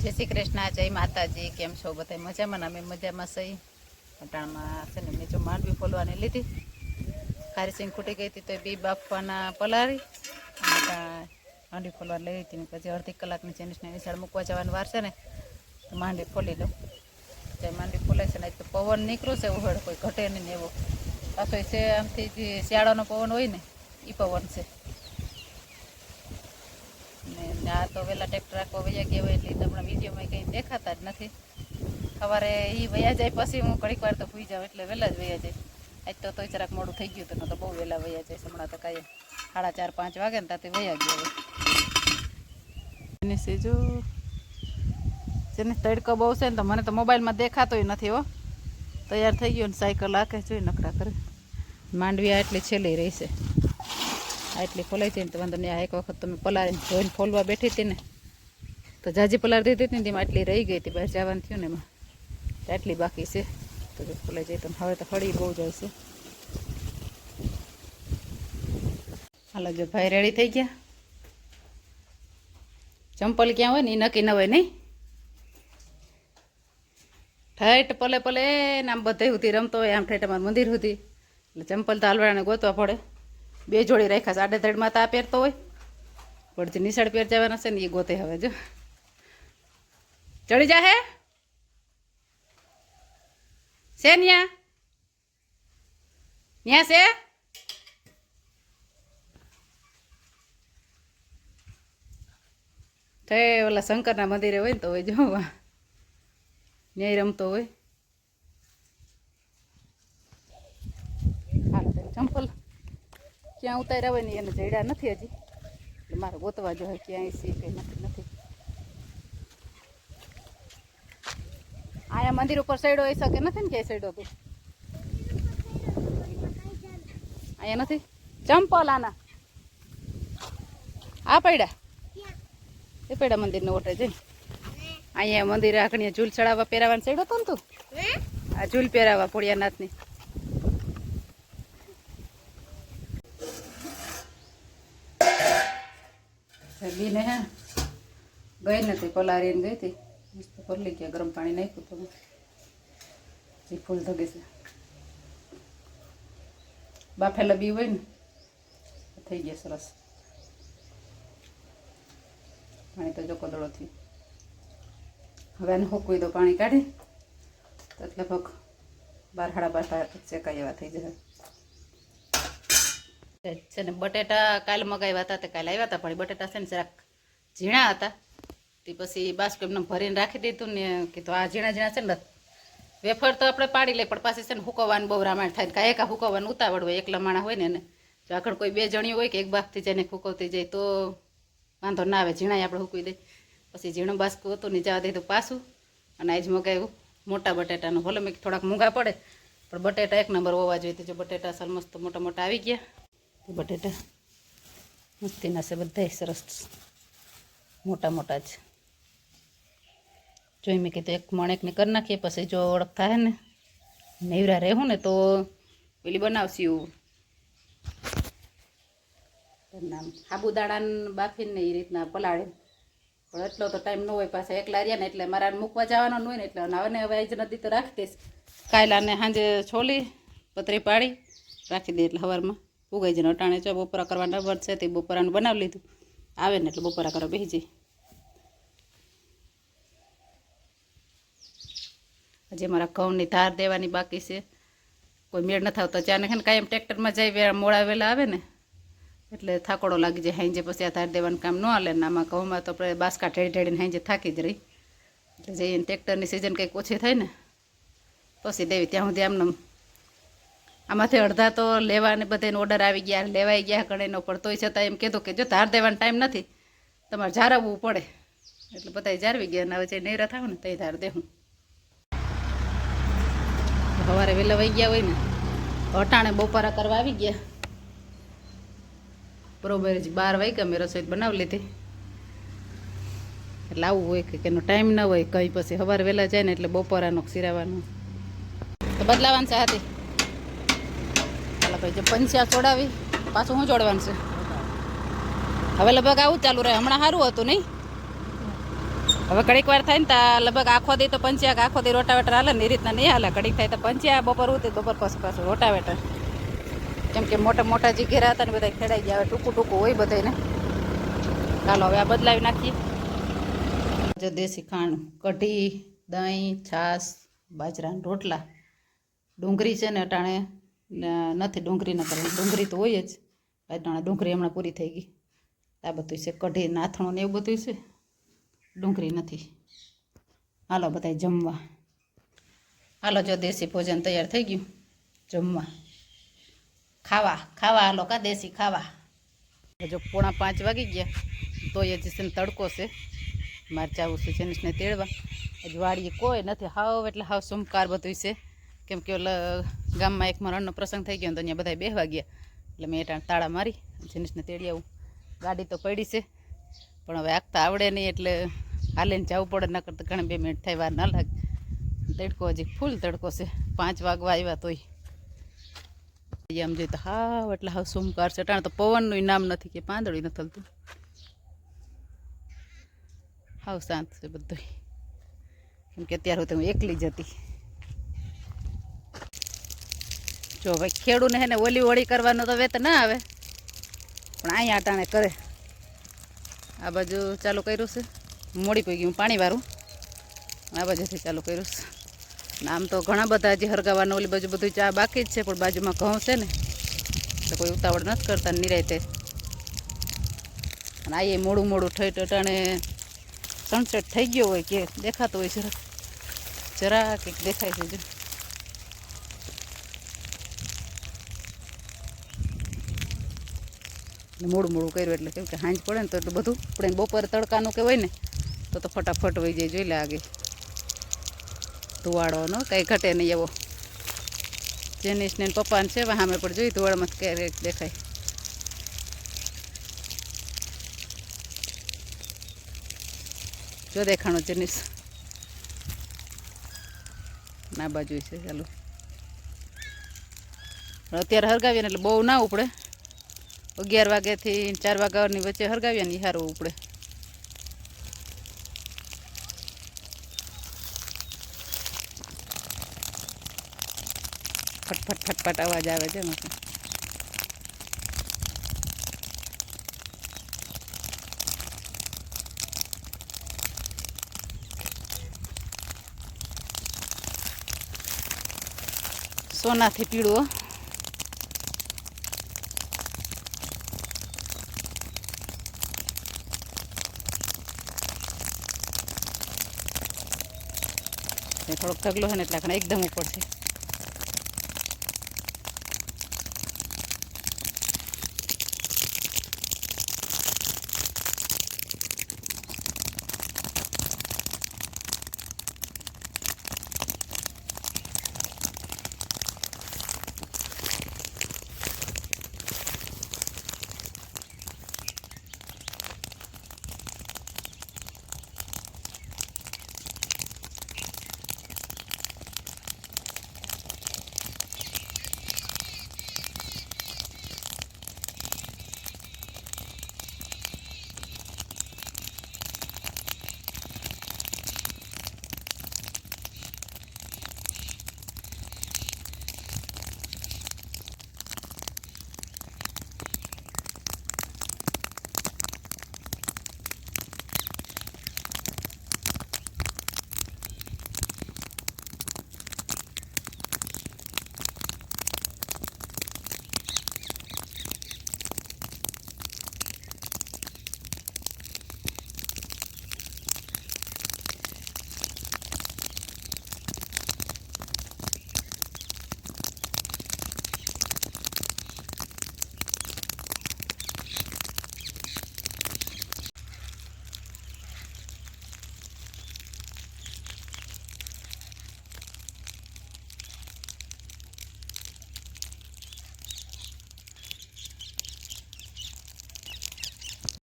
જય શ્રી કૃષ્ણ, જય માતાજી. કેમ છો બધા? મજામાં? અમે મજામાં સહી. અટાણમાં છે ને મેં જો માંડવી ફોલવાની લીધી, ખારી સિંગ ખૂટી ગઈ હતી તો બી બાફવાના પલાળી માંડવી ફોલવા લઈ હતી. પછી અડધી કલાકની જેનિસને નિશાળ મૂકવા જવાની વાર છે ને તો માંડવી ફોલી લઉં. ત્યાં માંડવી ફોલાય છે ને તો પવન નીકળો છે ઉહળ, કોઈ ઘટે નહીં ને એવો પાછો છે. આમથી જે શિયાળાનો પવન હોય ને એ પવન છે. ને આ તો વેલા ટ્રેક્ટર આખો વૈયા ગયા હોય એટલે તમને વિડીયોમાં કંઈ દેખાતા જ નથી. સવારે એ વયા જાય પછી હું ઘડીક વાર તો ભૂઈ જાઉં એટલે વહેલા જ વયા જાય. આજ તો જરાક મોડું થઈ ગયું હતું, તો બહુ વહેલા વયા જાય. હમણાં તો કાંઈ 4:30-5 વાગે ને ત્યાંથી વયા ગયા હોય. જો જેને તડકો બહુ છે ને તો મને તો મોબાઈલમાં દેખાતોય નથી. હો તૈયાર થઈ ગયો ને સાયકલ આંકે જોઈ નકરા કરે. માંડવી આટલી છેલ્લી રહી છે, આટલી ખોલાઈ હતી ને તો વાંધો નહીં. આ એક વખત તમે પલાળીને ધોઈને ફોલવા બેઠી હતી ને તો જાજી પલાળી દીધી હતી ને તેમાં આટલી રહી ગઈ હતી. બહાર જવાનું થયું ને એમાં આટલી બાકી છે તો જો ખોલાઈ જાય. તો હવે તો હળી બહુ જાય છે. હાલો જો ભાઈ રેડી થઈ ગયા. ચંપલ ક્યાં હોય ને એ નક્કી ન હોય નહીં. ઠેઠ પલે પલે ને આમ બધે સુધી રમતો હોય, આમ ઠેઠ અમારું મંદિર સુધી એટલે ચંપલ તો હાલવાને ગોતવા પડે. 2 જોડી રાખ્યા છે. 8:30 તો આ પહેરતો હોય, પણ જે નિશાળ પહેર જવાના છે ને એ ગોતે. હવે જો ચડી જા હે છે ન્યા છે તે ઓલા શંકરના મંદિરે હોય ને તો હોય જો ન્યાય રમતો હોય. હાલો ચંપલ ક્યાં ઉતાર્યા હોય ને એને જડ્યા નથી હજી, એટલે મારે ગોતવા જો ક્યાંય સી કંઈ નથી. અહીંયા મંદિર ઉપર સડ્યો હોય શકે નથી ને, ક્યાંય સડ્યો તું અહીંયા નથી. ચંપલ આના આ પડ્યા એ પડ્યા મંદિરને ઓટે જઈ. અહીંયા મંદિર આખણી ઝૂલ ચડાવવા પહેરાવાનું સડ્યો હતો ને તું. આ ઝૂલ પહેરાવા પોળિયાનાથની. બીને હે ગઈ નથી, પલારીને ગઈ હતી. મસ્ત પલળી ગયા. ગરમ પાણી નાખ્યું તો જે ફૂલ ધગે છે. બાફેલા બી હોય ને થઈ ગયા સરસ. પાણી તો જો કદળો થયું. હવે એને હોકવી દો, પાણી કાઢી તો એટલે લગભગ 12-12 શેકાય એવા થઈ જશે. છે ને બટેટા કાલે મગાવ્યા હતા, તે કાલે આવ્યા હતા પણ બટેટા છે ને જરાક ઝીણા હતા. તે પછી બાસ્કો એમને ભરીને રાખી દીધું ને કીધું આ ઝીણા ઝીણા છે ને વેફર તો આપણે પાડી લઈએ, પણ પાછી છે ને હુકવવાનું બહુ રામાયણ થાય. કાંઈ એકા હુકવવાનું ઉતાવળ હોય, એકલા માણા હોય ને એને. જો આગળ કોઈ 2 જણીઓ હોય કે એક બાફથી જઈને હુકવતી જાય તો વાંધો ના આવે. ઝીણા આપણે હુકવી દઈએ. પછી ઝીણું બાસ્કું હતું ને જવા દીધું પાછું, અને આજ મગાવ્યું મોટા બટેટાનું. ભલે મેં થોડાક મોંઘા પડે પણ બટેટા 1 નંબર હોવા જોઈએ. જો બટેટા સર મસ્ત મોટા મોટા આવી ગયા. બટેટા મસ્તીના છે બધા, સરસ મોટા મોટા જ. જોઈ મેં કીધું 1 મણેકની કરી નાખીએ, પછી જો ઓળખ થાય ને નેવરા રહેવું ને તો પેલી બનાવશું સાબુદાણાને બાફીને એ રીતના પલાળે. પણ એટલો તો ટાઈમ ન હોય, પાછા એકલા રહ્યા ને એટલે મારા મૂકવા જવાનો ન હોય ને એટલે હવે આજ નદી તો રાખી દઈશ. કાયલાને સાંજે છોલી પતરી પાડી રાખી દે એટલે સવારમાં ઉગાઈ જાય. અટાણે જો બપોરા કરવાના નંબર છે તે બપોરાનું બનાવી લીધું. આવે ને એટલે બપોરા કરવા બેસી જાય. હજી મારા ઘઉંની ધાર દેવાની બાકી છે. કોઈ મેળ નથી આવતો. ચાને છે ને કાયમ ટ્રેક્ટરમાં જાય મોડા વહેલા આવે ને એટલે થાકોડો લાગી જાય. હાંજે પછી આ ધાર દેવાનું કામ ન હાલે ને. આમાં ઘઉંમાં તો આપણે બાસકા ઢેડીને હાંજે થાકી જ રહી. એટલે જઈને ટ્રેક્ટરની સિઝન કંઈક ઓછી થાય ને પછી દેવી. ત્યાં સુધી આમને આમાંથી અડધા તો લેવાને બધાને ઓર્ડર આવી ગયા, લેવાઈ ગયા ઘણીનો. પણ તોય છતાં એમ કીધું કે જો ધાર દેવાનો ટાઈમ નથી તમારે જારવવું પડે. એટલે બધા જારવી ગયા. અને હવે જે નેરા થાવ ને તે ધાર દેવું. સવારે વહેલા વહી ગયા હોય ને અટાણે બપોરા કરવા આવી ગયા. બરોબર જ 12 વાગ્યા. મેં રસોઈ બનાવી લીધી. એટલે આવું હોય કે એનો ટાઈમ ન હોય કંઈ. પછી સવારે વહેલા જાય ને એટલે બપોરાનો સિરાવાનું તો બદલાવાનું છે. હાથી ચાલો ભાઈ જો પંચ્યા છોડાવી પાછું શું જોડવાનું છે હવે લગભગ આવું ચાલુ રહે. હમણાં સારું હતું નહીં, હવે ઘડીક વાર થાય ને તો લગભગ આખો દી તો પંચ્યા આખો દી રોટાવેટર હાલે ને એ રીતના નહીં હાલે. ઘડીક થાય તો પંચ્યા બપોર ઉતી બપોર પછી પાછું રોટાવેટર. કેમ કે મોટા મોટા જે ઘેરા હતા ને બધા ખેડાઈ ગયા. હવે ટૂંકું ટૂંકું હોય બધાને. ચાલો હવે આ બદલાવી નાખીએ. જો દેશી ખાંડ, કઢી, દહીં, છાશ, બાજરાના રોટલા, ડુંગળી છે ને અટાણે નથી, ડુંગળી ન કરવાની, ડુંગળી તો હોય જ. અટાણે ડુંગળી હમણાં પૂરી થઈ ગઈ. આ બધું છે કઢી, નાથણું ને એવું બધું છે, ડુંગળી નથી. હાલો બધા જમવા. હાલો જો દેશી ભોજન તૈયાર થઈ ગયું. જમવા ખાવા ખાવા હાલો કા દેશી ખાવા. જો 4:45 વાગી ગયા તો એ હજી છે ને તડકો છે. મારે જવું છે જેનિસને તેડવા. હજી વાડીએ કોઈ નથી. હાવ એટલે હાવ સુમકાર બધું છે. કેમ કે ગામમાં એક મારા અન્નનો પ્રસંગ થઈ ગયો તો અહીંયા બધા બેહવા ગયા. એટલે મેં એટાણ તાળા મારી જેનિસને તેડી આવું. ગાડી તો પડી છે પણ હવે આગતા આવડે નહીં એટલે હાલીને જવું પડે. ન કરતા ઘણા 2 મિનિટ થાય વાર ના લાગે. તડકો હજી ફૂલ તડકો છે. 5 વાગવા આવ્યા તોય આમ જોઈએ તો હાવ એટલે હાવ સુમકાર છે. અટાણે તો પવનનું નામ નથી કે પાંદડું નથી થતું. હાવ શાંત છે બધું. કેમ કે અત્યારે હું એકલી જ હતી. જો ભાઈ ખેડૂને હે ને ઓલી ઓળી કરવાનો તો વેત ના આવે પણ અહીંયા અટાણે કરે. આ બાજુ ચાલુ કર્યું છે. મોડી પડી ગયું પાણી વાળું. આ બાજુથી ચાલુ કર્યું છે. આમ તો ઘણા બધા હજી હરગાવાનું ઓલી બાજુ બધું ચા બાકી જ છે પણ બાજુમાં ઘઉં છે ને તો કોઈ ઉતાવળ નથી કરતા નિરાયતે. અને આ એ મોડું મોડું થઈ અટાણે સનસેટ થઈ ગયો હોય કે દેખાતો હોય જરા કંઈક દેખાય છે. જો મોડું મોડું કર્યું એટલે કેમ કે સાંજ પડે ને તો એટલું બધું આપણે બપોરે તડકાનું કે હોય ને તો ફટાફટ વહી જાય. જોઈ લે આગે ધુવાળોનો કંઈ ઘટે નહીં એવો. જેનિસને પપ્પાને છે સામે પણ જોઈ ધુવાળામાં ક્યારેક દેખાય. જો દેખાણો જેનિસ ના બાજુ છે. ચાલો અત્યારે હરગાવીએ ને એટલે બહુ ના ઉપડે. 11 વાગ્યાથી 4 વાગ્યાની વચ્ચે હરગાવીએ ને સારું ઉપડે. ફટફટ ફટફટ અવાજ આવે છે એમાં. સોનાથી પીળું. થોડોક ઢગલો છે ને એટલે એકદમ ઉપર છે.